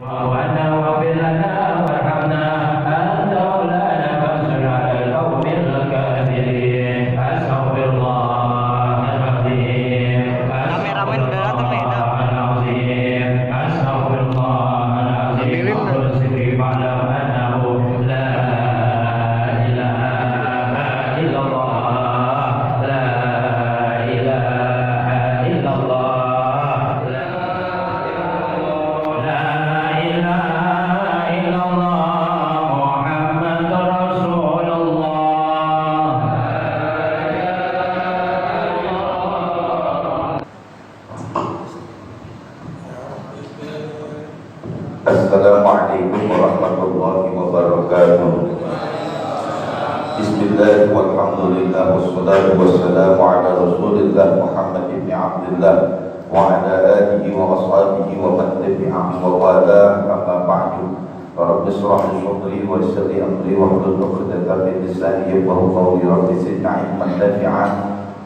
وأنا واغفر لنا وارحمنا أنت مولانا فانصرنا على القوم الكافرين أستغفر الله العظيم Kameramen datang nih, العظيم أستغفر الله العظيم واستغفر فاعلم أنه لا إله إلا الله لا إله إلا الله لا إله إلا الله محمد رسول الله. Assalamualaikum warahmatullahi wabarakatuh. Bismillah walhamdulillah wassalatu wassalamu ala rasulillah Muhammad ibn Abdullah wa ala alihi wa ashabihi wa man tabi'ahum wa wala amma ba'du. Rabbi shrah li sadri wa yassir li amri wahlul 'uqdatam min lisani yafqahu qawli. Rabbi zidni 'ilman nafi'an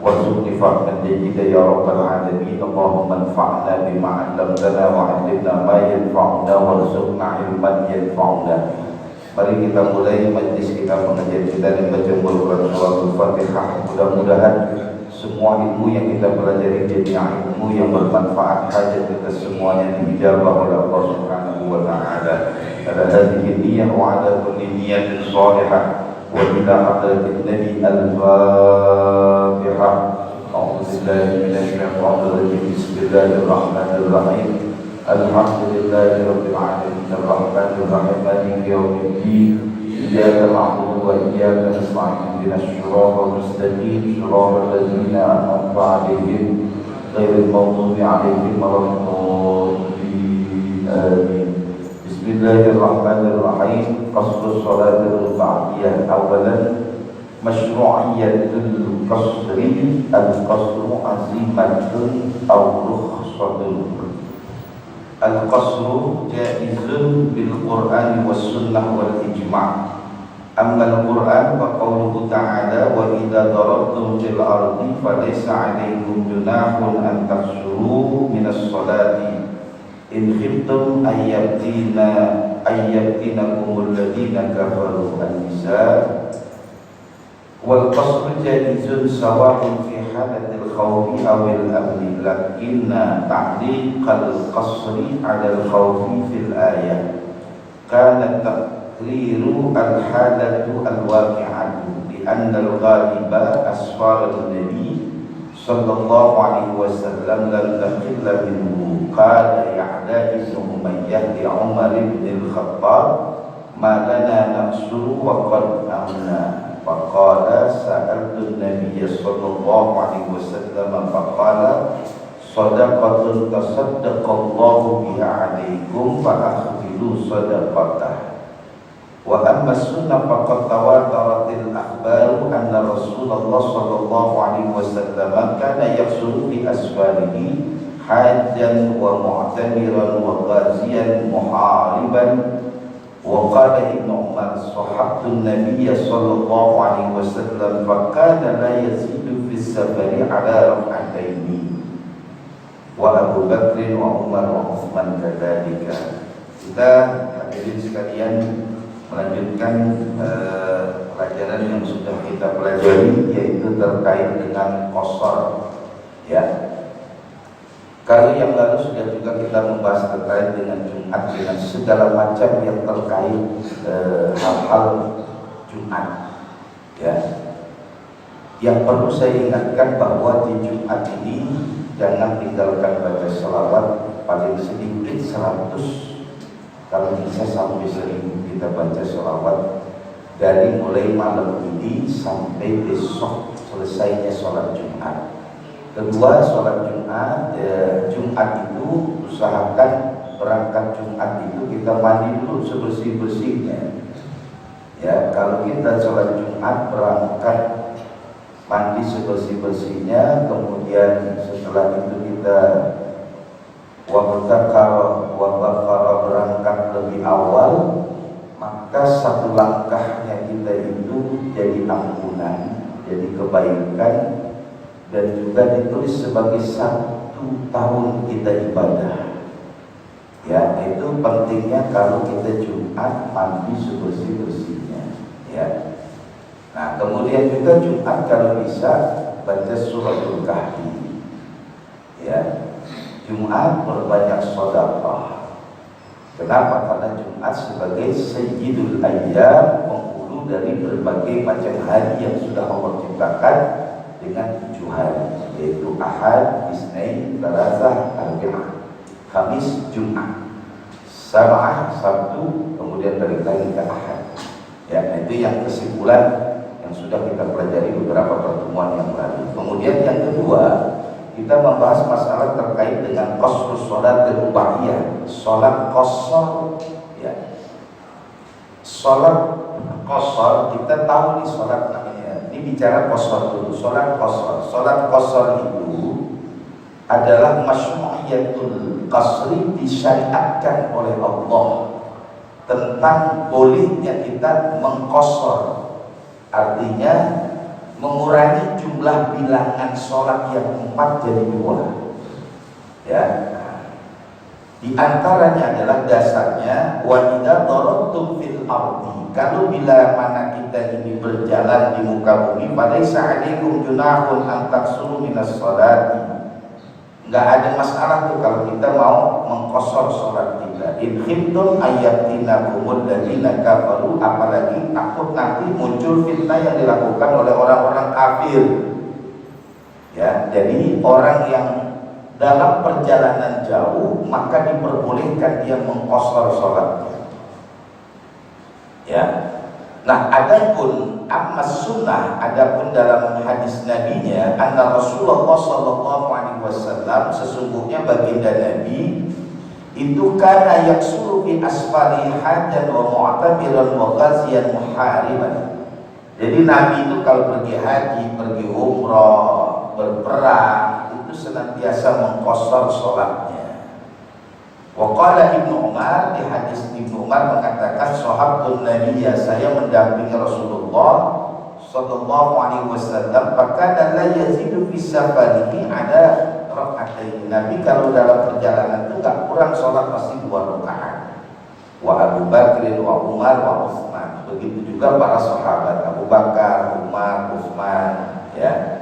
warzuqni fahman jayyida ya rabbal alamin. Allahumma anfa'na bima 'allamtana wa 'allimna ma yanfa'una warzuqna 'ilman yanfa'una. Mari kita mulai majlis kita mengajar kita dan baca Al-Quran surah Al-Fatihah. Mudah-mudahan semua ilmu yang kita pelajari jadi ilmu yang bermanfaat, hajat kita semuanya dijabah oleh Allah Subhanahu wa taala. Ala hadhihi niyyah wa ala kulli niyyatin shalihah wa ila hadratin nabi al-Fatihah. A'udzu billahi minasy syaithanir rajim. Bismillahirrahmanirrahim. Alhamdulillahi rabbil alamin arrahmanir rahim maliki yaumiddin. Iyyaka na'budu wa iyyaka nasta'in ihdinas siratal mustaqim siratal ladzina an'amta 'alaihim ghairil maghdubi 'alaihim waladdallin. Amin. Bismillahirrahmanirrahim. Qasrus salatul ba'diyah. Awalan masyru'iyyatul qasri. Al-qasru azimatun aw rukhsatun. Al-qasru jaizun bil Qur'an was sunnah wal ijma'. Amma al-Qur'an wa qawluhu ta'ala wa idza darabtum fil ardi falaysa 'alaykum junahun an taqsuru minas salati in khiftum ayyabtinakumul ladina kafaru. An-Nisa. Wal qasru jaizun sawa'un fi halatil khawfi awil amni, lakinna ta'liqal qasri 'ala al-khawfi fil ayah kana taqriru al-halatu al-waqi'atu li anna al-ghaliba asfar an-nabi sallallahu alaihi wasallam lam taqilla minhu. Qala Ya'la ibn Umayyah li Umar ibn al-Khattab ma lana naqsuru wa qad amna. Faqala sa'altu an-nabiy sallallahu alaihi wasallam faqala sadaqatun tasaddaqallahu biha 'alaikum fa akhbiru sadaqatah. Wa amma sunnah faqad tawataratil akhbaru anna Rasulullah sallallahu alaihi wasallam kana yaqsuru fi asfarihi hajjan wa mu'tamiran wa ghaziyan muhariban. Wa qala Ibnu Umar sahabtu an-nabiy sallallahu alaihi wasallam fa kana la yazidu fi safari ala rak'ataini. Wa Abu Bakr wa Umar wa Utsman kadzalika. Kita hadirin sekalian melanjutkan pelajaran yang sudah kita pelajari, yaitu terkait dengan qasar. Ya. Kali yang lalu sudah juga kita membahas terkait dengan Jumat, dengan segala macam yang terkait hal-hal Jumat. Ya. Yang perlu saya ingatkan bahwa di Jumat ini jangan tinggalkan baca selawat, paling sedikit 100, kalau bisa sampai 1000 kita baca selawat dari mulai malam ini sampai besok selesainya sholat Jumat. Kedua, sholat Jumat, Jumat itu usahakan berangkat Jumat itu kita mandi dulu sebersih-bersihnya. Ya, kalau kita sholat Jumat berangkat mandi sebersih-bersihnya, kemudian setelah itu kita wabakara berangkat lebih awal, maka satu langkahnya kita itu jadi ampunan, jadi kebaikan, dan juga ditulis sebagai 1 tahun kita ibadah. Ya, itu pentingnya kalau kita Jumat mandi sebersih-bersihnya. Ya. Nah, kemudian juga Jumat kalau bisa baca suratul Kahfi. Ya. Jumat berbanyak sedekah. Kenapa? Karena Jumat sebagai sayyidul ayyam, penghulu dari berbagai macam hari yang sudah Allah ciptakan dengan 7 hari, yaitu Ahad, Isnin, Salasah, Arbi'ah, Kamis, Jumat, Sabah, Sabtu, kemudian balik lagi ke Ahad. Ya, itu yang kesimpulan yang sudah kita pelajari beberapa pertemuan yang lalu. Kemudian yang kedua, kita membahas masalah terkait dengan qasrus sholat rubaiyah, sholat qasar. Ya, sholat qasar kita tahu nih sholat namanya. Ini bicara qasar dulu. Sholat qasar itu adalah masyru'iyatul qasri, disyariatkan oleh Allah tentang bolehnya kita mengqasar. Artinya mengurangi jumlah bilangan sholat yang 4 jadi 2. Ya, di antaranya adalah dasarnya wa idza darabtum fil ardi, kalau bila mana kita ini berjalan di muka bumi, falaisa 'alaikum junahun an taqsuru minas sholati. Enggak ada masalah tuh kalau kita mau mengqasar sholat kita. In khiftum ayattinakumul ladzina kafaru, apalagi takut nanti muncul fitnah yang dilakukan oleh orang-orang kafir. Ya, jadi orang yang dalam perjalanan jauh maka diperbolehkan dia mengqasar sholatnya. Ya. Nah, adapun amma sunnah, adapun dalam hadis nabinya, anna Rasulullah sallallahu alaihi wasallam, sesungguhnya baginda Nabi itu kana yaksuru bi asfali hajan wa mu'tabiran wa ghaziyan muhariban. Jadi Nabi itu kalau pergi haji, pergi umrah, berperang, itu senantiasa mengqasar sholatnya. Wa qala Ibnu Umar, di hadis Ibnu Umar mengatakan sahabun nabiyya, saya mendampingi Rasulullah sallallahu alaihi wasallam, fakana la yazidu fi safarihi ada rakaatain. Nabi kalau dalam perjalanan itu enggak kurang sholat pasti 2 rakaat. Wa Abu Bakar wa Umar wa Utsman, begitu juga para sahabat Abu Bakar, Umar, Utsman, ya.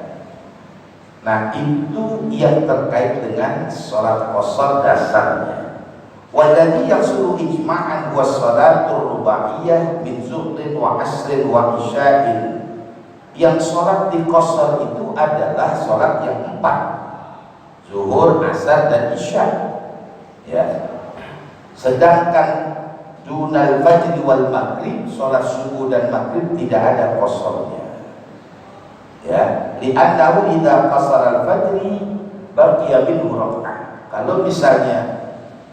Nah, itu yang terkait dengan sholat qasar dasarnya. Walladhi yaqsuru ijma'an huwa sholatur rubaiyah min zuhrin wa asrin wa isya'in. Yang sholat di qasar itu adalah sholat yang 4, zuhur, asar, dan isya. Ya. Sedangkan dunal fajri wal maghrib, sholat subuh dan maghrib tidak ada qasarnya. Ya, li'annahu idza qasara al-fajri baqiya minhu rak'ah. Kalau misalnya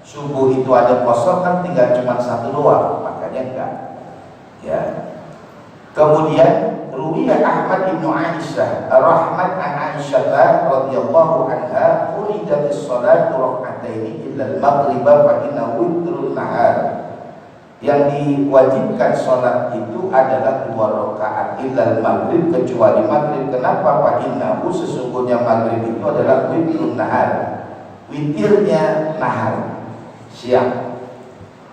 subuh itu ada qasar kan tinggal cuma 1 doang, makanya enggak. Ya. Kemudian ruwiya Ahmad bin Aisyah rahmat an Aisyah radhiyallahu anha, uridatis salatu rak'ataini illa al-maghrib fa innahu witrun nahar. Yang diwajibkan sholat itu adalah 2 rakaat illal maghrib, kecuali maghrib. Kenapa? Fa innahu, sesungguhnya maghrib itu adalah witrun nahar, witirnya nahar, siang.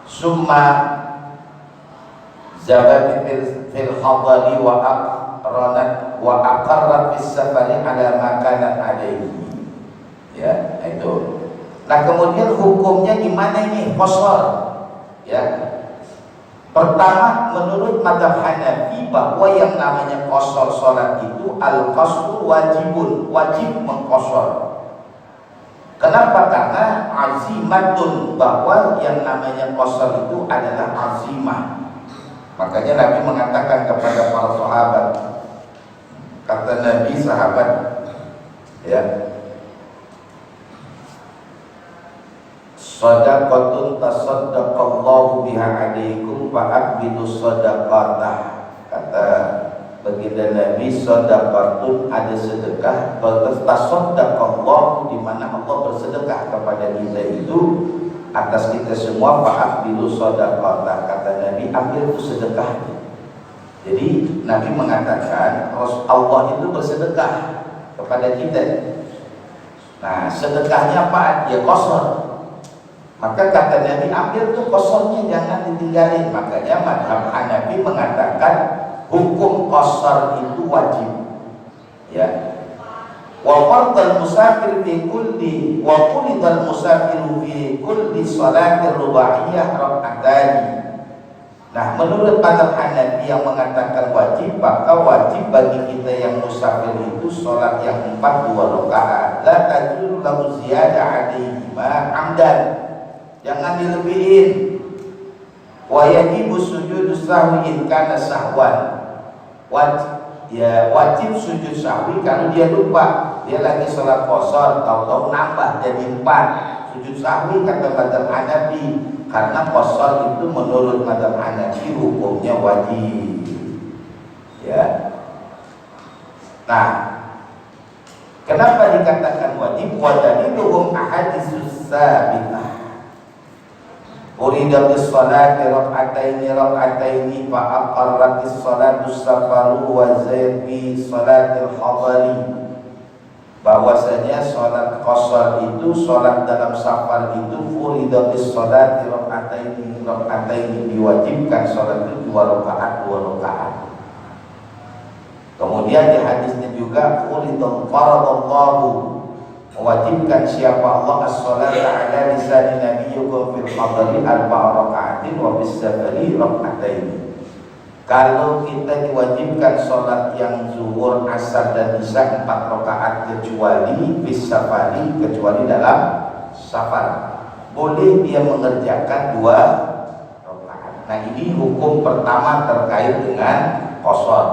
Summa zabat fil khadari wa aqranat wa aqarrat fis safari ala ma kanat alaihi. Ya, itu. Nah, kemudian hukumnya gimana ini qasar? Ya. Pertama, menurut mazhab Hanafi bahwa yang namanya qasar salat itu al-qasru wajibun, wajib mengqasar. Kenapa? Karena azimatun, bahwa yang namanya qasar itu adalah azimah. Makanya Nabi mengatakan kepada para sahabat, kata Nabi sahabat, ya, shadaqatun tasaddaqallahu biha alaikum fa'aqbidu shadaqatah. Kata baginda Nabi, shadaqatun, ada sedekah, tasaddaqallahu, di mana Allah bersedekah kepada kita itu atas kita semua, fa'aqbidu shadaqatah. Kata Nabi, ambil itu sedekahnya. Jadi Nabi mengatakan Allah itu bersedekah kepada kita. Nah, sedekahnya apa? Ya qasar. Maka kata Nabi, ambil tuh kosornya, jangan ditinggalin. Makanya mazhab Hanafi mengatakan hukum kosor itu wajib. Ya. Wa fardal musafir fi kulli wa qulidal musafiru fi kulli salatir rubaiyah rak'atani. Nah, menurut mazhab Hanafi yang mengatakan wajib, maka wajib bagi kita yang musafir itu sholat yang 4 2 rakaat. La tajuru lahu ziyadah alaihi ma amdan. Jangan dilebihin. Wa yajibu sujudus sahwi in kana sahwan. Wajib sujud sahwi kalau dia lupa. Dia lagi sholat qashar, tahu-tahu nambah jadi 4. Sujud sahwi kata mazhab Hanafi, karena qashar itu menurut mazhab Hanafi hukumnya wajib. Ya. Nah, kenapa dikatakan wajib? Wa daliluhum ahaditsus sabitah. Urida bis salati rak'ataini fa aqarratis salatu safaru wa zaid bi salatil hadari. Bahwasanya sholat qashar itu, sholat dalam safar itu urida bis salati rak'ataini diwajibkan sholat itu 2 rakaat 2 rakaat. Kemudian di hadisnya juga urida faradallahu, mewajibkan siapa Allah as-salata ala lisan nabiyyukum fil hadari 4 raka'atin wa bis safari rak'ataini. Kalau kita diwajibkan sholat yang zuhur, asar dan isya 4 rakaat kecuali bis safari, kecuali dalam safar, boleh dia mengerjakan 2 rakaat. Nah, ini hukum pertama terkait dengan qashar.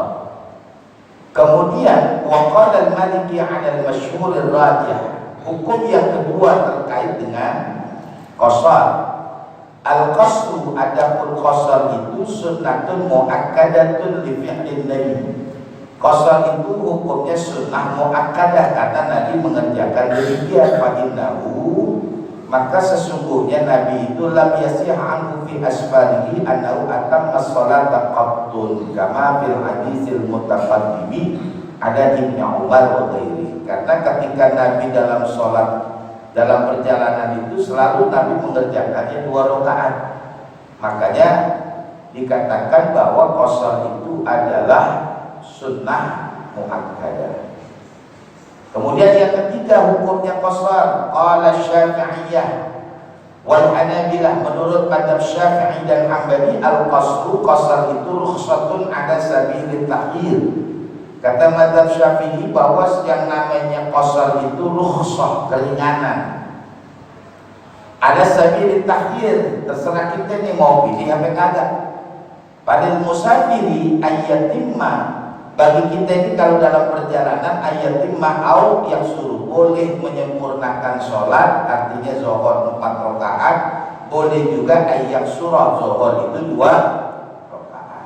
Kemudian waqala al-Maliki 'ala al-masyhur ar-rajih, hukum yang kedua terkait dengan qashar. Al-qasru, adapun qashar itu sunnatun muakkadatun li fi'lin nabi. Qashar itu hukumnya sunnah muakkadah karena Nabi mengerjakan demikian. Fa innahu, maka sesungguhnya Nabi itu lam yasih anhu fi asfarihi annahu atamma sholata qattun kama fil hadisil mutaqaddimi ada Ibnu Umar wa ghairi. Karena ketika Nabi dalam sholat, dalam perjalanan itu selalu Nabi mengerjakannya 2 rakaat. Makanya dikatakan bahwa qashar itu adalah sunnah muakkadah. Kemudian yang ketiga hukumnya qashar, qala Syafi'iyah wal Hanabilah, menurut mazhab Syafi'i dan Hambali, al-qasru, qashar itu rukhsatun ala sabilit takhir. Kata mazhab Syafi'i bahwa yang namanya qashar itu rukhsah, keringanan. Ada sabilit takhir, terserah kita nih mau pilih apa kagak. Padahal musafiri ayatimma, bagi kita ini kalau dalam perjalanan ayatimma au yang suruh boleh menyempurnakan sholat, artinya zuhur 4 rakaat, boleh juga ayat surah zuhur itu 2 rakaat.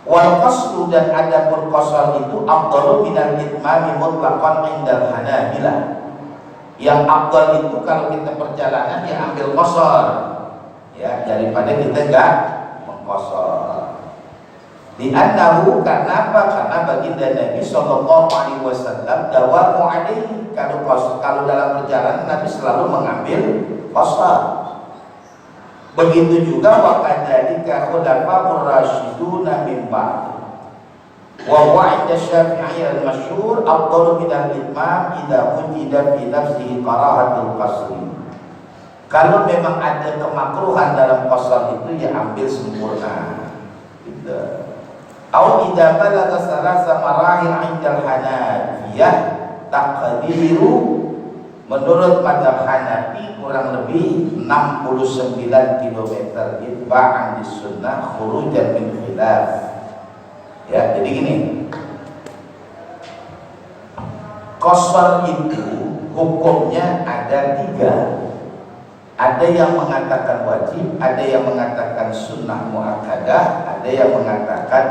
Wal qasru, dan adapun qashar itu afdalu minal itmami mutlaqan indal Hanabilah. Yang afdal itu kalau kita perjalanan ya ambil qashar, ya, daripada kita enggak mengqashar. Li'annahu, karena apa? Karena baginda Nabi sallallahu alaihi wasallam dawamu alaihi, kalau dalam perjalanan Nabi selalu mengambil qashar. Begitu juga wa kadzalika khulafa'ur rasyiduna min ba'd. Wa huwa 'inda Syafi'i al-masyhur afdalu min al-itmam idza wujida fi nafsihi karahatul qasri. Kalau memang ada kemakruhan dalam qashar itu ya ambil sempurna. Gitu. Au idza balagha salasa marahil 'inda al-Hanafiyah taqdiru, menurut mazhab Hanafi kurang lebih 69 km itba'an di sunnah khurujan min khilaf. Ya, jadi gini, qashar itu hukumnya ada 3. Ada yang mengatakan wajib, ada yang mengatakan sunnah muakkadah, ada yang mengatakan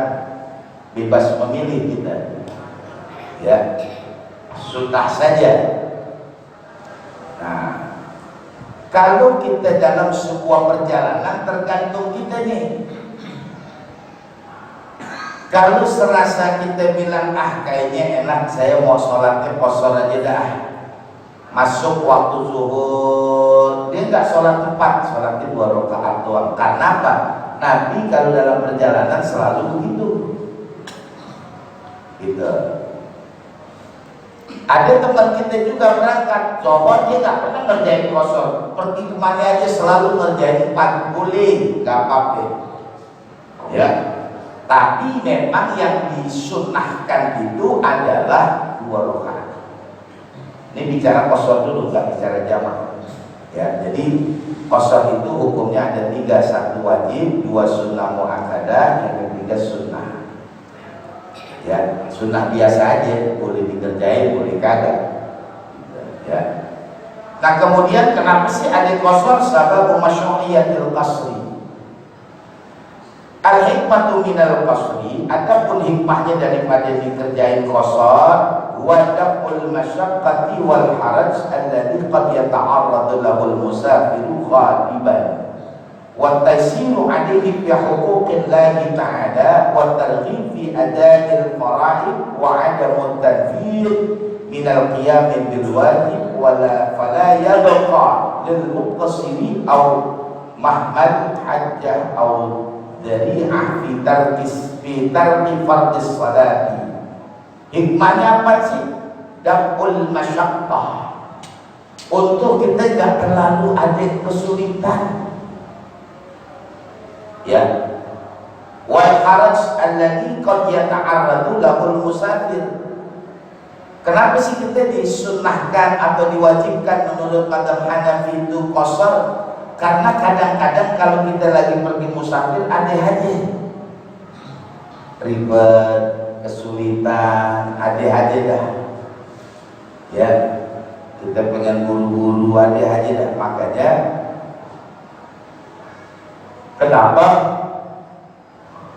bebas memilih kita. Ya, sunnah saja. Nah, kalau kita dalam sebuah perjalanan tergantung kita nih. Kalau serasa kita bilang kayaknya enak, saya mau sholatnya qashar aja dah, masuk waktu zuhur, dia nggak sholat tepat, sholatnya 2 rakaat doang. Karena apa? Nabi kalau dalam perjalanan selalu begitu. Gitu. Ada teman kita juga berangkat zuhur, dia nggak pernah ngerjain kosor. Pergi kemana aja selalu ngerjain 4, boleh, nggak apa-apa. Ya. Tapi memang yang disunnahkan itu adalah 2 rakaat. Ini bicara qashar dulu, nggak bicara jamak. Ya, jadi qashar itu hukumnya ada 3, 1 wajib, 2 sunnah muakkadah, yang ketiga sunnah. Ya, sunnah biasa aja, boleh dikerjain, boleh kagak. Ya. Nah kemudian kenapa sih ada qashar? Sabab masyru'iyatil qasri. Al-hikmatu minal qasri, adapun hikmahnya daripada dikerjain qashar, wa daf'ul masyaqqati wal haraj alladhi qad yata'arradu lahul musafiru ghaliban wa taysiru 'alayhi bi huquqillahi ta'ala wa targhib fi ada'il fara'id wa 'adamu tanfir min al-qiyam bil wajib wa la fala yabqa lil muqtassiri aw mahmal hajjah aw dari'ah fi tarki fardhis salati. Hikmahnya apa sih? Daf'ul masyaqqah, untuk kita tidak terlalu ada kesulitan. Ya. Wal haraj alladhi qad yata'arradu lahul musafir. Kenapa sih kita disunnahkan atau diwajibkan menurut mazhab Hanafi itu qashar? Karena kadang-kadang kalau kita lagi pergi musafir ada aja ribet, kesulitan, ada dah. Ya, kita pengen buru-buru, ada aja dah. Makanya kenapa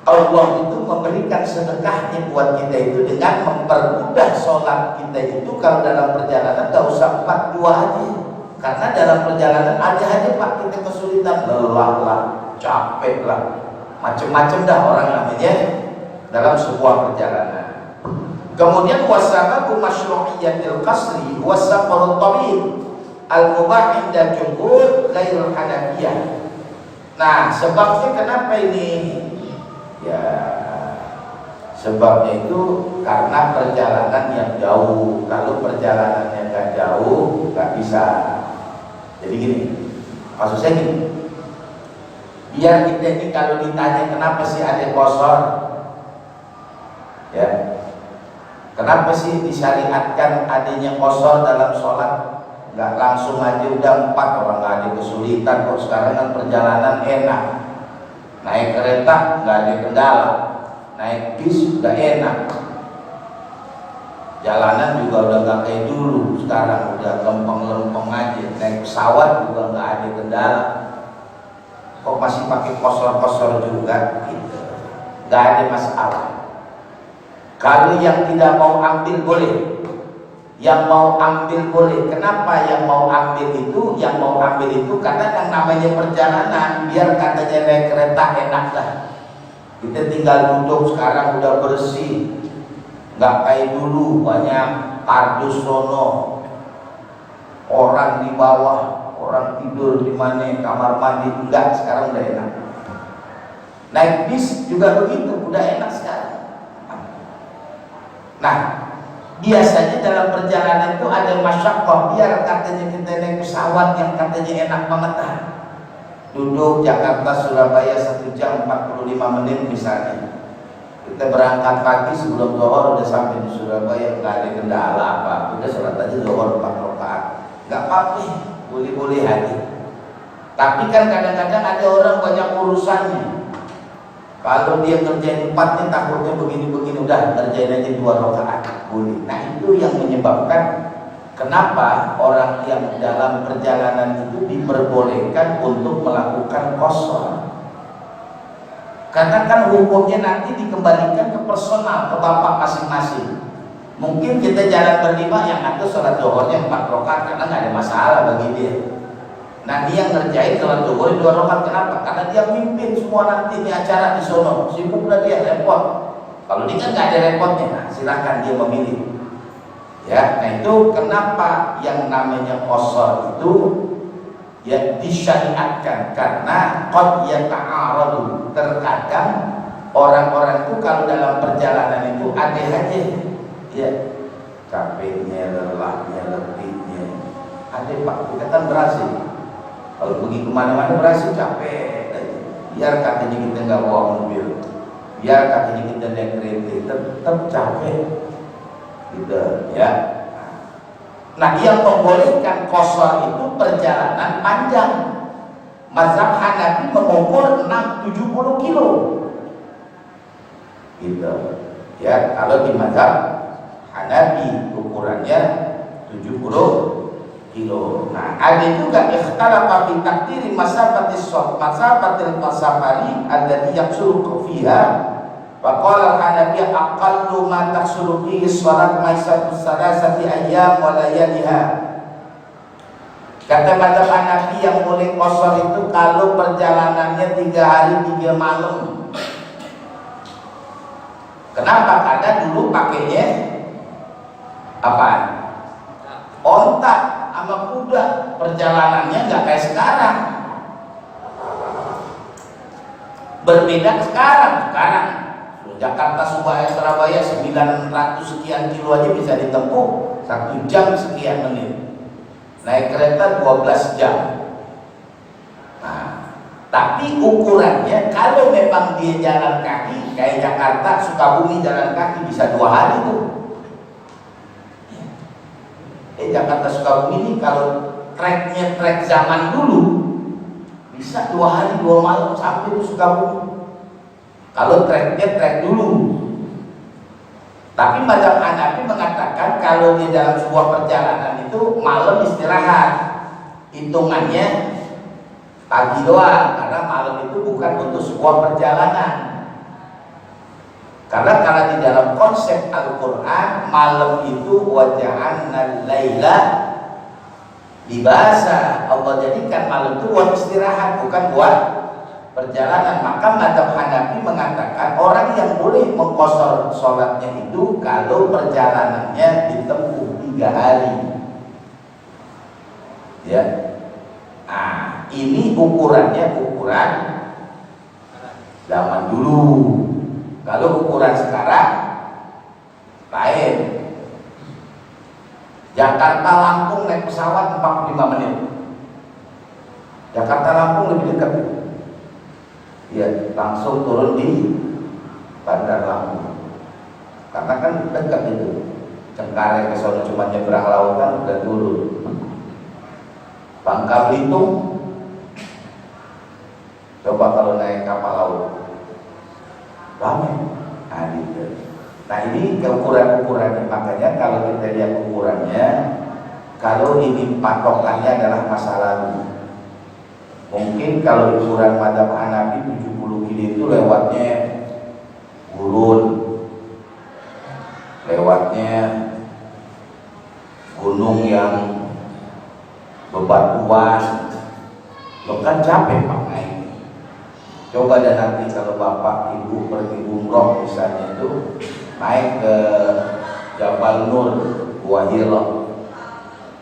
Allah itu memberikan sedekahnya buat kita itu dengan mempermudah sholat kita itu kalau dalam perjalanan gak usah 4-2 aja. Karena dalam perjalanan ada aja Pak kita kesulitan, lelah lah, capek lah, macam-macam dah orang namanya dalam sebuah perjalanan. Kemudian wasababu masyru'iyatil qasri wasafarut tawil al-mubah inda jumhur ghairul hanafiyah. Nah sebabnya kenapa ini? Ya sebabnya itu karena perjalanan yang jauh. Kalau perjalanannya nggak jauh nggak bisa. Jadi gini, maksud saya gini, biar kita ini kalau ditanya kenapa sih ada qashar, ya, kenapa sih disyariatkan adanya qashar dalam sholat? Nggak langsung aja udah 4, orang nggak ada kesulitan kok. Sekarang kan perjalanan enak, naik kereta nggak ada kendala, naik bis udah enak, jalanan juga udah nggak kayak dulu, sekarang udah lempeng-lempeng aja, naik pesawat juga nggak ada kendala. Kok masih pakai qashar juga? Gitu. Nggak ada masalah. Kalau yang tidak mau ambil boleh, yang mau ambil boleh. Kenapa yang mau ambil itu? Yang mau ambil itu karena yang namanya perjalanan, biar katanya naik kereta enak lah. Kita tinggal duduk, sekarang udah bersih, nggak kayak dulu banyak kardus sono, orang di bawah, orang tidur di mana, kamar mandi. Enggak, sekarang udah enak. Naik bis juga begitu, udah enak sekarang. Nah biasanya dalam perjalanan itu ada masyaqqah, biar katanya kita naik pesawat yang katanya enak banget lah. Duduk Jakarta Surabaya 1 jam 45 menit misalnya. Kita berangkat pagi sebelum zuhur udah sampai di Surabaya, nggak ada kendala apa, udah sholat aja zuhur 4 rakaat, nggak apa-apa, boleh-boleh aja. Tapi kan kadang-kadang ada orang banyak urusannya. Kalau dia ngerjain 4 nih takutnya begini-begini, udah ngerjain aja 2 rakaat, boleh. Nah itu yang menyebabkan kenapa orang yang dalam perjalanan itu diperbolehkan untuk melakukan qashar. Karena kan hukumnya nanti dikembalikan ke personal, ke bapak masing-masing. Mungkin kita jalan berlima, yang satu sholat zuhurnya 4 rakaat karena nggak ada masalah bagi dia. Nah dia yang ngerjain sholat zuhur 2 rakaat, kenapa? Karena dia mimpin semua nanti di acara di sono, sibuk lah dia, repot. Kalau dia kan nggak ada repotnya, nah, silahkan dia memilih. Ya, nah itu kenapa yang namanya qasar itu ya disyariatkan, karena qad yata'aradu, terkadang orang-orang itu kalau dalam perjalanan itu ada aja ya capeknya, lelahnya, letihnya ada pak, kita kan berhasil kalau pergi kemana-mana berhasil capek aja. Biar katanya kita nggak bawa mobil, biar katanya kita naik kereta, tetap capek gitu ya. Nah, yang membolehkan qasar itu perjalanan panjang. Mazhab Hanafi mengukur 70 kilo gitu ya. Kalau di mazhab Hanafi ukurannya 70 kilo. Nah, ada juga ikhtalafa fi taqdiri masafatis safari alladhi yaqsuru fiha. Wa qala al-Hanafi aqallu ma taqsuru fihi shalat maisatu salasati ayyam wa layaliha. Kata mazhab Hanafi yang boleh qasar itu kalau perjalanannya 3 hari 3 malam. Kenapa? Karena dulu pakainya apaan? Onta sama kuda, perjalanannya nggak kayak sekarang. Berbeda sekarang. Jakarta Surabaya 900 sekian kilo aja bisa ditempuh 1 jam sekian menit. Naik kereta 12 jam. Nah, tapi ukurannya kalau memang dia jalan kaki kayak Jakarta Sukabumi jalan kaki bisa 2 hari tuh. Jakarta Sukabumi ini kalau treknya trek zaman dulu bisa 2 hari 2 malam sampai ke Sukabumi. Kalau treknya trek dulu. Tapi mazhab Hanafi mengatakan kalau di dalam sebuah perjalanan itu malam istirahat, hitungannya pagi doang, karena malam itu bukan untuk sebuah perjalanan. Karena kalau di dalam konsep Al-Quran, malam itu waja'alna laila libasa, Allah jadikan malam itu buat istirahat, bukan buat perjalanan. Maka mazhab Hanafi mengatakan orang yang boleh mengqasar sholatnya itu kalau perjalanannya ditempuh 3 hari ya. Nah, ini ukurannya ukuran zaman dulu. Kalau ukuran sekarang lain. Jakarta Lampung naik pesawat 45 menit. Jakarta Lampung lebih dekat. Ya, langsung turun di Bandar Lampung. Karena kan dekat itu. Cengkareng ke sana cuma nyebrang lautan udah turun. Bangka Belitung coba kalau naik kapal laut ramai. Nah, gitu. Nah, ini ukuran-ukurannya. Makanya kalau kita lihat ukurannya, kalau ini patokannya adalah masa lalu, mungkin kalau ukuran mazhab Hanafi 70 kilo itu lewatnya gurun, lewatnya gunung yang bebatuan, lo kan capek Pak naik. Coba dan nanti kalau bapak ibu pergi umroh misalnya itu naik ke Jabal Nur, Gua Hira.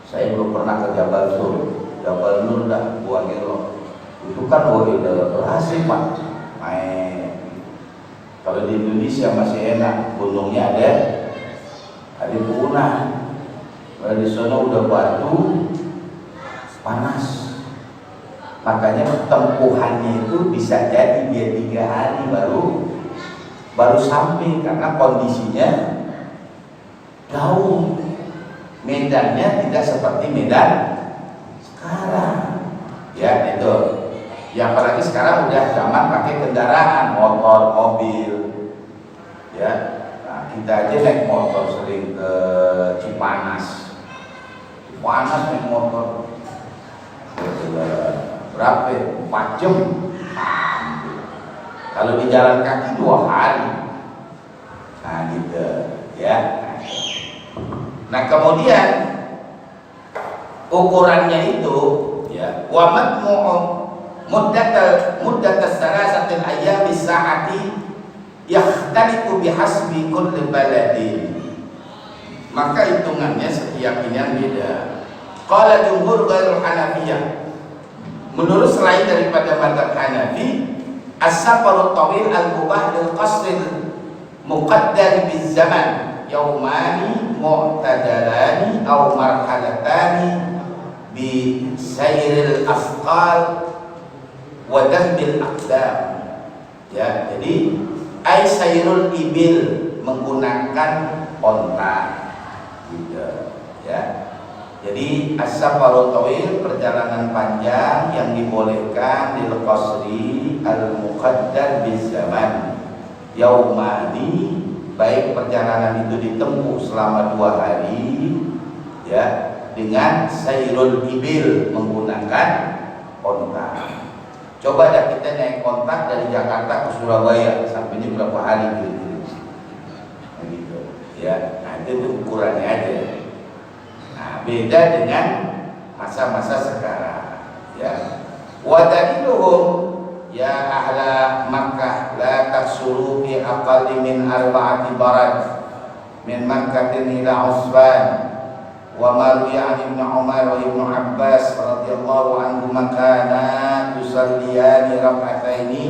Saya belum pernah ke Jabal Sur, Jabal Nur dah, Gua Hira. Itu kan udah berhasil Pak naik. Kalau di Indonesia masih enak, gunungnya ada punah. Kalau di sana udah batu, panas. Makanya tempuhannya itu bisa jadi dia 3 hari baru sampai, karena kondisinya jauh. Medannya tidak seperti medan sekarang. Ya itu. Ya apalagi sekarang udah zaman pakai kendaraan, motor, mobil. Ya. Nah, kita aja naik motor sering ke Cipanas. Cipanas naik motor. Berapa? 4 jam. Kalau di jalan kaki 2 hari. Nah gitu ya. Nah kemudian ukurannya itu ya, wa madmu'u muddat salasatil ayyam bis-sa'ati yakhtalifu bihasbi kulli baladin. maka hitungannya keyakinan beda. Qala jumhur ghairul Hanafiyah, menurut selain daripada mazhab Hanafi, as-safaru tawil al-mubah lil qasril muqaddar biz zaman yaumani mu'tadalani aw marhalatani bi sayril afqal wa dahbil aqdam. Ya, jadi ay sayrul ibil, menggunakan onta gitu ya. Jadi as-safaru tawil, perjalanan panjang yang dibolehkan lil qasri al-muqaddar biz zaman yaumani, baik perjalanan itu ditempuh selama 2 hari ya, dengan sayrul ibil, menggunakan onta. Coba dah kita naik onta dari Jakarta ke Surabaya, sampainya berapa hari gitu ya. Nah, itu ukurannya aja. Nah, beda dengan masa-masa sekarang ya. Wa daliluhum ya ahla Makkah la taksuru fi aqalli min 4 barad min Makkah ila Usban wa ma ruwiya an Ibnu Umar wa Ibnu Abbas radhiyallahu anhuma kana yusalliyani rak'ataini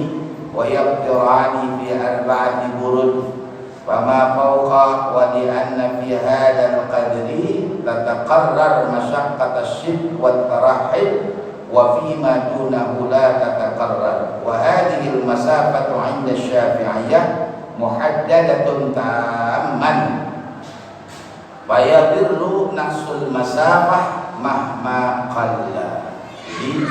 wa yaqtirani fi 4 burud fama fawqa wa li anna fi hadzal qadri tataqarrar masyaqqat asy-syidq wat tarahhib wa fi ma dunahu la tataqarrar wa hadhihi al-masafatu 'inda Syafi'iyyah muhaddadatun tamman fa yadirru naqsul masafah mahma qalla. Jadi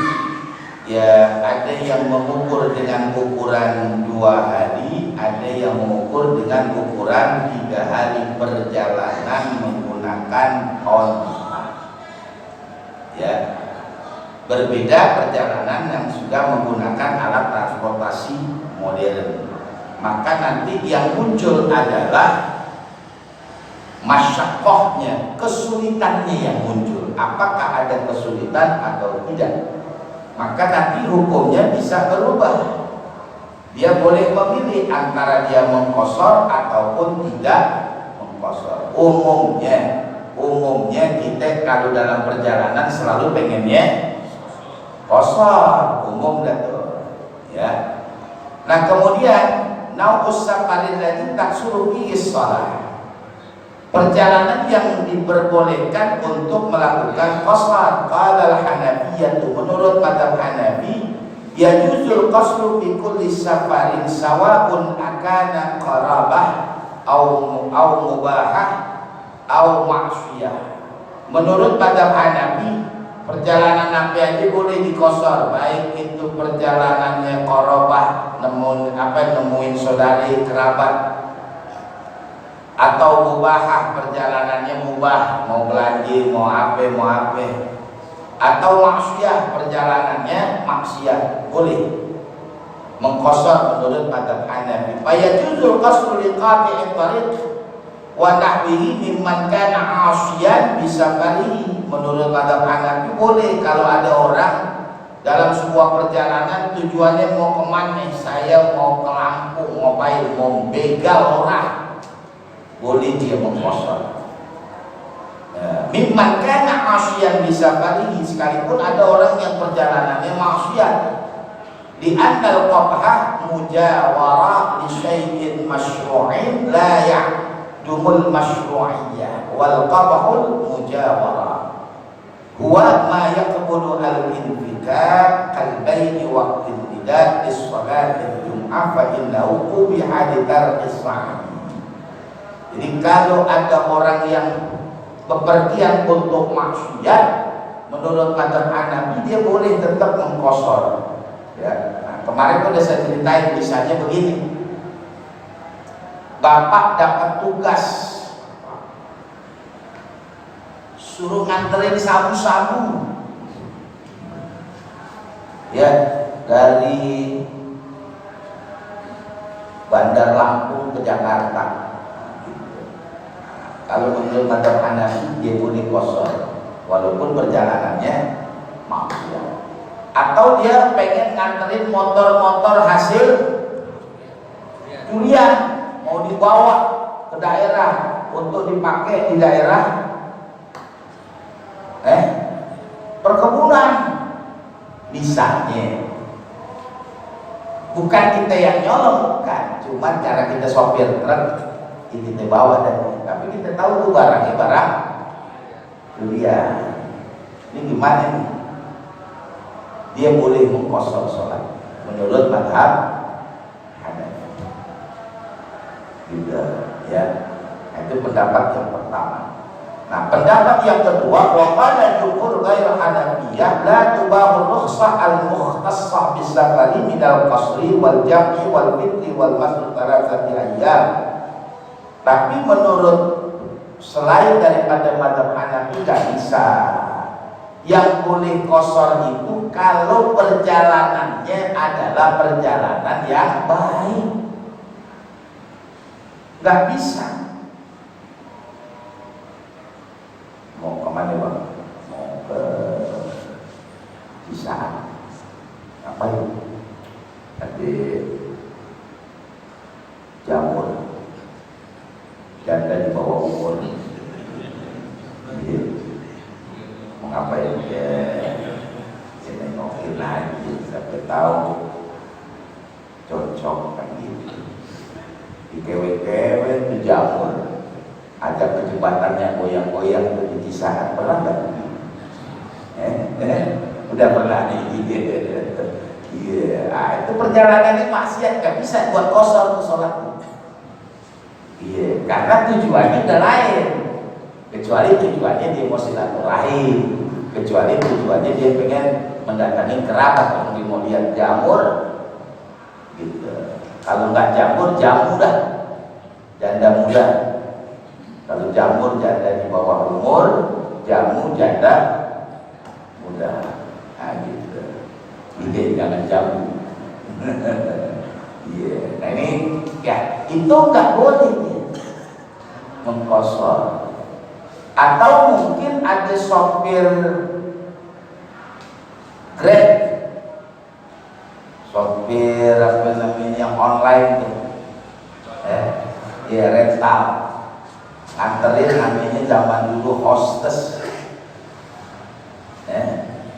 ya, ada yang mengukur dengan ukuran 2 hari, ada yang mengukur dengan ukuran 3 hari perjalanan menggunakan onta. Ya, berbeda perjalanan yang sudah menggunakan alat transportasi modern. Maka nanti yang muncul adalah masyaqqahnya, kesulitannya yang muncul. Apakah ada kesulitan atau tidak? Maka nanti hukumnya bisa berubah. Dia boleh memilih antara dia mengqashar ataupun tidak mengqashar. Umumnya kita kalau dalam perjalanan selalu pengennya qashar, umum dah tuh ya. Nah, kemudian nau'us safarin lagi taksuru fihi shalah, perjalanan yang diperbolehkan untuk melakukan qashar. Qala al-Hanafiyyah, menurut mazhab Hanafi, yajuzul qasru fi kulli safarin sawa'un akana qarabah au mubahah au ma'siyah. Menurut mazhab Hanafi, perjalanan apa aja boleh diqashar, baik itu perjalanannya qarabah, nemuin saudari kerabat, atau mubahah, perjalanannya mubah, mau belanja, mau apa, atau maksiyah, perjalanannya maksiat, boleh mengqashar menurut mazhab Hanafi. Fa yajuzul qasru li qati'i tariq wa nahwihi mimman kana 'asiyan bisafarihi. Menurut mazhab Hanafi boleh kalau ada orang dalam sebuah perjalanan tujuannya mau kemana, saya mau ke Lampung, mau begal orang, boleh dia mengqashar. Mimman kana 'asiyan bisafarihi, sekalipun ada orang yang perjalanannya maksiat. Di annal qabha mujawara li syai'in masyru'in la ya'dumul masyru'iyyah wal qabhul mujawara huwa ma yaqbulu al-infikak kal baini waqtin nida' lis-salati al-jum'ah fa innahu qubiha li tarkis sa'i. Jadi kalau ada orang yang bepergian untuk maksiat, menurut mazhab Hanafi dia boleh tetap mengqashar. Ya, nah, kemarin udah saya ceritain, misalnya begini, bapak dapat tugas suruh nganterin sabu-sabu ya dari Bandar Lampung ke Jakarta. Kalau menurut mazhab Hanafi dia boleh qashar walaupun perjalanannya maksiat. Atau dia pengen nganterin motor-motor hasil durian mau dibawa ke daerah untuk dipakai di daerah perkebunan misalnya. Bukan kita yang nyolong, bukan, cuma cara kita sopir truk kita bawa dan tapi kita tahu tuh barangnya barang durian. Ini gimana nih? Dia boleh mengkosor sholat menurut madhab Hanafi. Gitu, ya. Itu pendapat yang pertama. Nah, pendapat yang kedua, wa qala jumhur ghairu Hanafiyah la tubahu rukhsah al-mukhtassah bis-safari minal qasri wal jam'i wal fitri wal masru thalathati ayyam. Tapi menurut selain daripada mazhab Hanafi nggak bisa. Yang boleh kosor itu kalau perjalanannya adalah perjalanan yang baik. Nggak bisa. Mau kemana bang? Mau ke Cisaan. Ngapain? Nanti jamur janda di bawah umur. Mau ngapain ya? Ya nengokin lagi sampai tahu cocok kan gitu. Di kewe-kewe di jamur. Ada kejebatannya goyang-goyang di Cisaan, pernah nggak? Udah pernah nih. Iya, itu perjalanan ini maksiat, nggak bisa buat kosor tuh sholat. Iya, karena tujuannya udah lain. Kecuali tujuannya dia mau silaturahim, kecuali tujuannya dia pengen mendatangi kerabat yang dia mau lihat jamur, gitu. Kalau nggak jamur, jamu dah, janda muda. Kalau jamur janda di bawah umur, jamu janda muda. Nah gitu. Ide jangan jamu. Iya. Nah ini ya itu nggak boleh ya, mengkosor. Atau mungkin ada sopir Grab, sopir apa namanya yang online tuh, ya rental. Anterin namanya zaman dulu hostess,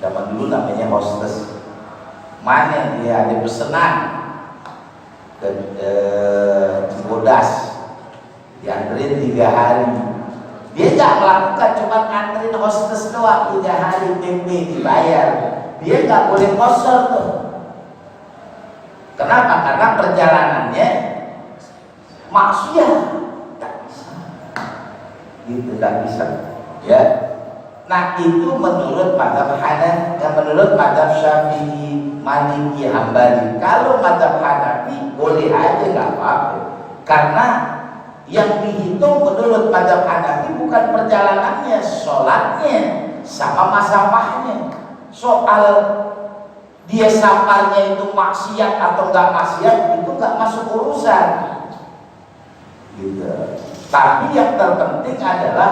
zaman dulu namanya hostess. Mana dia ada pesanan ke Cibodas, dianterin 3 hari. Dia nggak melakukan, cuma nganterin hostess doang 3 hari, PP dibayar. Dia nggak boleh kosor tuh. Kenapa? Karena perjalanannya maksiat. Itu tidak bisa, ya. Nah itu menurut mazhab Hanafi, menurut mazhab Syafi'i, Maliki, Hambali. Kalau mazhab Hanafi boleh aja, nggak apa-apa. Karena yang dihitung menurut mazhab Hanafi bukan perjalanannya, sholatnya sama masafahnya. Soal dia safarnya itu maksiat atau nggak maksiat itu nggak masuk urusan. Gitu. Tapi yang terpenting adalah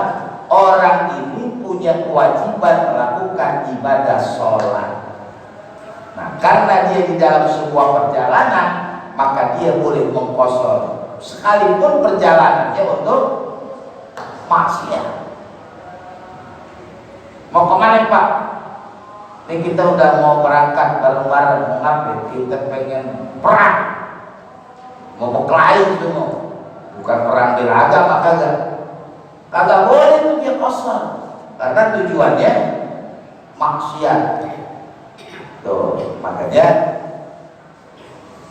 orang ini punya kewajiban melakukan ibadah sholat. Nah, karena dia di dalam sebuah perjalanan, maka dia boleh mengkosor, sekalipun perjalanannya untuk maksiat. Mau kemana Pak? Ini kita udah mau berangkat bareng-bareng, mau ngapain? Kita pengen perang, mau berkelahi semua. Bukan perang bela agama, kagak boleh itu dia kosor karena tujuannya maksiat. Tuh makanya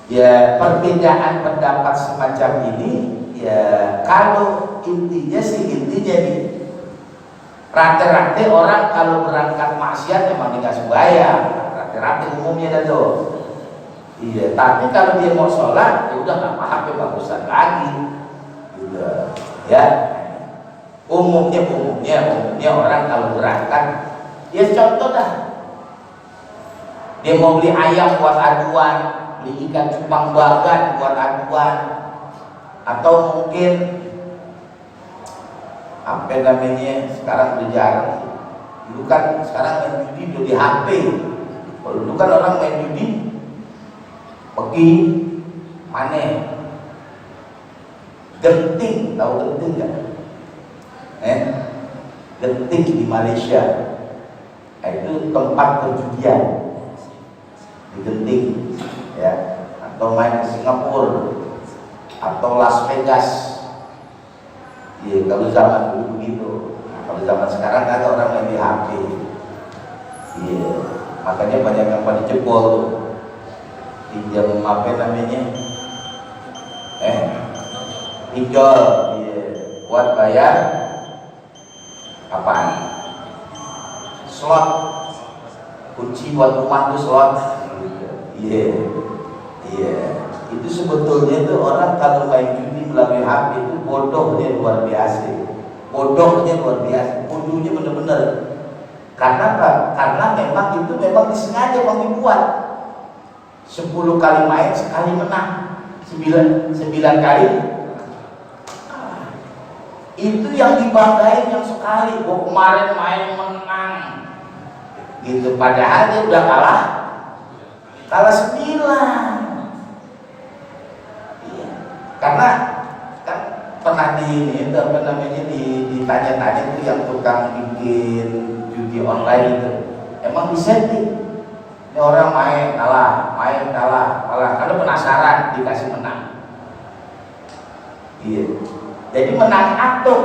ya perbedaan pendapat semacam ini ya kalau intinya nih rata-rata orang kalau berangkat maksiat memang tidak sembahyang, rata-rata umumnya dah tuh. Iya, tapi kalau dia mau sholat ya udah nggak apa-apa, bagusan lagi. Ya, umumnya orang kalau berangkat, ya contoh dah, dia mau beli ayam buat aduan, beli ikan cupang bagan buat aduan, atau mungkin apa namanya sekarang udah jarang. Dulu kan sekarang main judi udah di HP. Kalau dulu kan orang main judi pergi mana Genting, tahu Genting nggak? Genting di Malaysia, itu tempat perjudian di Genting, ya. Atau main ke Singapura, atau Las Vegas. Iya, kalau zaman dulu begitu. Nah, kalau zaman sekarang kan ada orang main di HP. Iya, makanya banyak yang pada jebol tuh. Pinjam apa namanya? Pinjol, iya. Buat bayar apaan? Slot. Kunci buat rumah tuh slot. Iya. Iya. Itu sebetulnya tuh orang kalau main judi melalui HP itu bodohnya luar biasa. Bodohnya luar biasa. Bodohnya bener-bener. Karena apa? Karena memang itu memang disengaja mau dibuat. 10 kali main sekali menang. 9 kali. Itu yang dibanggain yang sekali. Oh, kemarin main menang. Gitu. Padahal dia udah kalah 9. Karena kan pernah ditanya-tanya itu yang tukang bikin judi online itu, emang disetting. Ini orang main kalah, karena penasaran dikasih menang. Iya. Jadi menang atuk.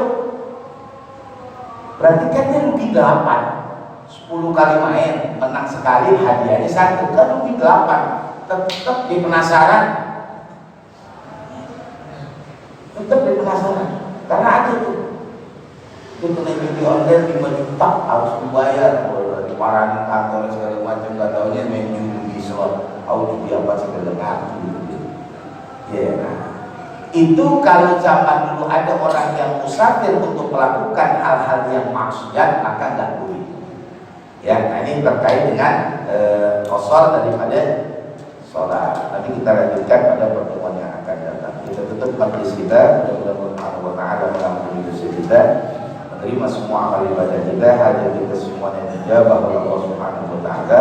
Berarti kan dia rugi 8. 10 kali main, menang sekali, hadiahnya 1, kan rugi 8. Tetap dia penasaran. Karena ada tuh itu kena judi online 5 juta harus dibayar, dimarahin kantor segala macam, gak taunya main judi slot, judi apa segala macam. Ya, itu kalau zaman dulu ada orang yang musafir untuk melakukan hal-hal yang maksiat, maka nggak boleh. Ya, nah ini terkait dengan qasar daripada sholat. Nanti kita lanjutkan pada pertemuan yang akan datang. Kita tutup majlis kita. Mudah-mudahan Allah Subhanahu wa Ta'ala mengampuni dosa kita, menerima semua amal ibadah kita, hajat kita semuanya dijabah oleh Allah Subhanahu wa Ta'ala.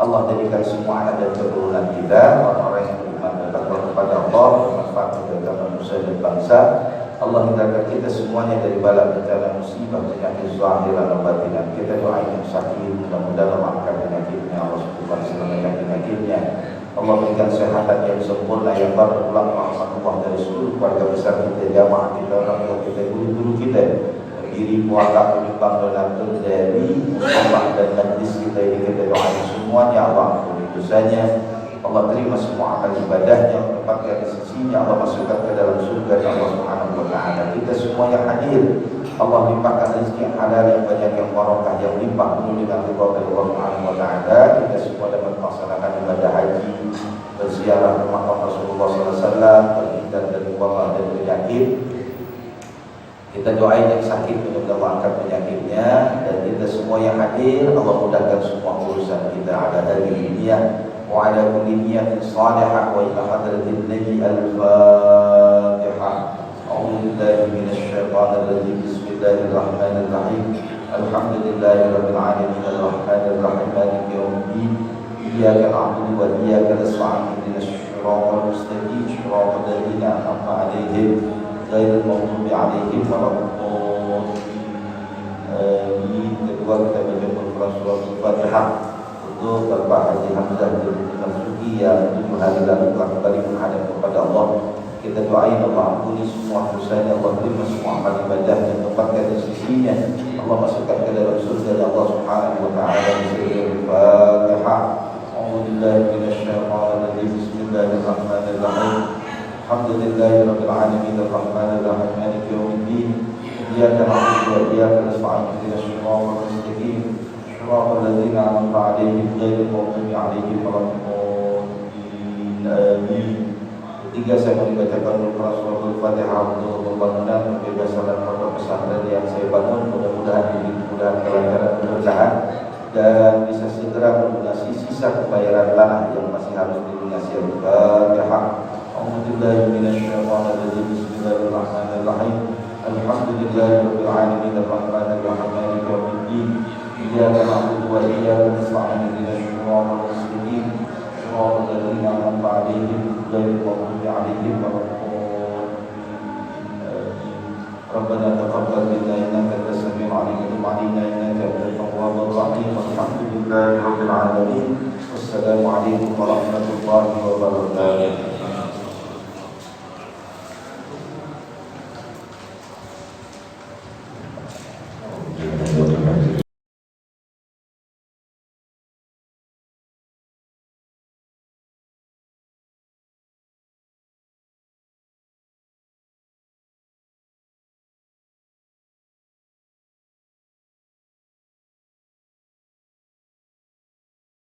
Allah jadikan semua anak dan keturunan kita orang-orang yang beriman dan takwa kepada Allah, bermanfaat bagi agama manusia dan bangsa. Allah hindarkan kita semuanya dari bala bencana musibah penyakit zahir dan batin. Kita doain yang sakit, mudah-mudahan Allah angkat penyakitnya, Allah sembuhkan segala penyakitnya. Allah berikan kesehatan yang sempurna, yang berulang rahmatullah dari seluruh keluarga besar kita, jamaah kita, orang tua kita, guru-guru kita, pendiri puaka, penyumbang donatur dari Allah dan majlis kita ini. Kita doain semuanya, Allah ampuni dosanya, Allah terima semua amal ibadahnya, tempatkan di sisinya, Allah masukkan ke dalam surga Allah Subhanahu wa Ta'ala. Kita semua yang hadir, Allah limpahkan rezeki yang halal, yang banyak, yang barokah, yang limpah penuh dengan ridha dari Allah Subhanahu wa Ta'ala. Kita semua dapat melaksanakan ibadah haji, berziarah ke makam Rasulullah SAW, terhindar dari wabah dan penyakit. Kita doain yang sakit, mudah-mudahan angkat penyakitnya, dan kita semua yang hadir, Allah mudahkan semua urusan kita. Ada hari dunia wa ala kulli niyatin salihah wa ila hadratin nabi al-fatihah. A'udzu billahi minasy syaithanir rajim. Bismillahirrahmanirrahim. Alhamdulillahi rabbil alamin arrahmanir rahim maliki yaumiddin. Iyyaka na'budu wa iyyaka nasta'in. Ihdinas siratal mustaqim, siratal ladzina an'amta 'alaihim ghairil maghdubi 'alaihim waladdallin. Amin. Kedua kita baca surah Al-Fatihah untuk Bapak Haji Hamzah bin Masuki yang 7 hari lalu telah kembali menghadap kepada Allah. Kita doain Allah ampuni semua dosanya, Allah terima semua amal ibadah dan tempatkan di sisinya, Allah masukkan ke dalam surga Allah Subhanahu wa Ta'ala. Al-Fatihah. A'udzubillahi minasyaitonir rajim. Bismillahirrahmanirrahim. Alhamdulillahirabbil alamin arrahmanir rahim maliki yaumiddin. Iyyaka na'budu wa iyyaka nasta'in. Ihdinas siratal mustaqim, siratal ladzina an'amta 'alaihim ghairil maghdubi 'alaihim waladdallin. Amin. Ketiga, saya mau dibacakan dulu surah Al-Fatihah untuk pembangunan pembebasan pondok pesantren yang saya bangun. Mudah-mudahan ini kemudahan, kelancaran, keberkahan, dan bisa segera melunasi sisa pembayaran tanah yang masih harus dilunasi. Al-Fatihah. A'udzubillahi minasyaitonir rajim. Bismillahirrahmanirrahim. Alhamdulillahirabbil alamin arrahmanir rahim maliki yaumiddin. Iyyaka na'budu wa iyyaka nasta'in. Ihdinas siratal mustaqim, siratal ladzina an'amta 'alaihim ghairil maghdubi 'alaihim waladdallin. ربنا تقبل منا إنك أنت السميع العليم وتب علينا إنك أنت التواب الرحيم والحمد لله رب العالمين والسلام عليكم ورحمة الله وبركاته.